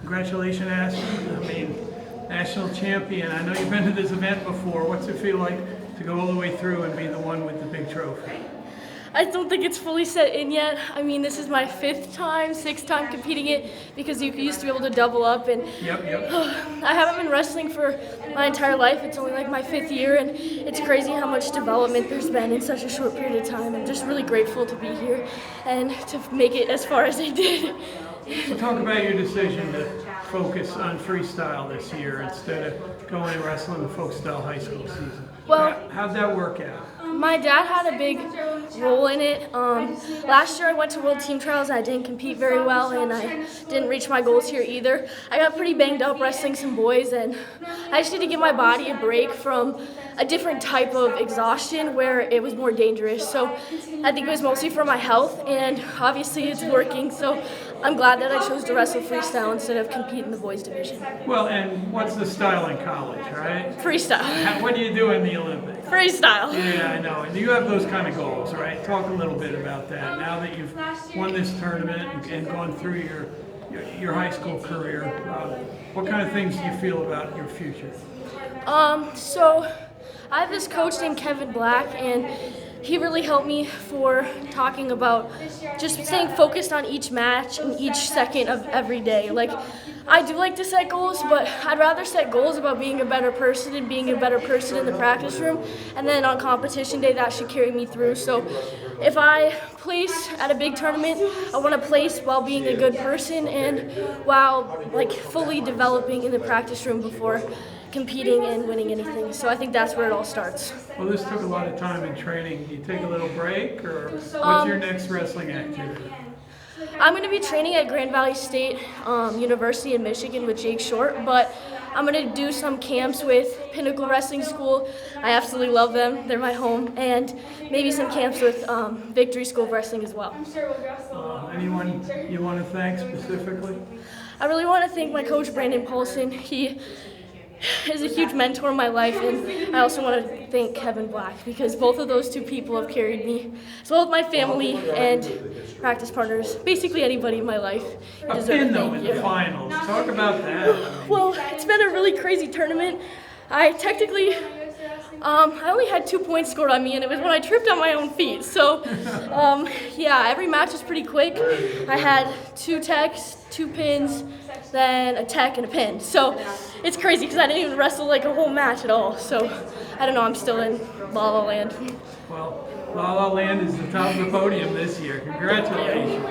Congratulations, Aspen. I mean, national champion. I know you've been to this event before. What's it feel like to go all the way through and be the one with the big trophy? I don't think it's fully set in yet. I mean, this is my sixth time competing it, because you used to be able to double up, and Yep. I haven't been wrestling for my entire life. It's only like my 5th year, and it's crazy how much development there's been in such a short period of time. I'm just really grateful to be here and to make it as far as I did. So talk about your decision to focus on freestyle this year instead of going and wrestling the folk style high school season. Well, How'd that work out? my dad had a big role in it. Last year I went to World Team Trials. I didn't compete very well, and I didn't reach my goals here either. I got pretty banged up wrestling some boys, and I just need to give my body a break from a different type of exhaustion where it was more dangerous. So I think it was mostly for my health, and obviously it's working. So I'm glad that I chose to wrestle freestyle instead of compete in the boys division. Well, and what's the style in college, right? Freestyle. What do you do in the Olympics? Freestyle. Yeah, I know. And you have those kind of goals, right? Talk a little bit about that. Now that you've won this tournament and gone through your high school career, what kind of things do you feel about your future? So I have this coach named Kevin Black, and he really helped me for talking about just staying focused on each match and each second of every day. Like, I do like to set goals, but I'd rather set goals about being a better person and being a better person in the practice room, and then on competition day that should carry me through. So if I place at a big tournament, I want to place while being a good person and while fully developing in the practice room before competing and winning anything. So I think that's where it all starts. Well, this took a lot of time in training. Do you take a little break, or what's your next wrestling activity? I'm going to be training at Grand Valley State University in Michigan with Jake Short, but I'm going to do some camps with Pinnacle Wrestling School. I absolutely love them. They're my home. And maybe some camps with Victory School of Wrestling as well. Anyone you want to thank specifically? I really want to thank my coach, Brandon Paulson. He is a huge mentor in my life, and I also want to thank Kevin Black, because both of those two people have carried me, as well as my family and practice partners, basically anybody in my life. A pin though in the finals. Talk about that. Well, it's been a really crazy tournament. I technically, I only had 2 points scored on me, and it was when I tripped on my own feet. So, yeah, every match was pretty quick. I had 2 techs, 2 pins, then a tech and a pin. So it's crazy because I didn't even wrestle a whole match at all. So I don't know, I'm still in La La Land. Well, La La Land is the top of the podium this year. Congratulations.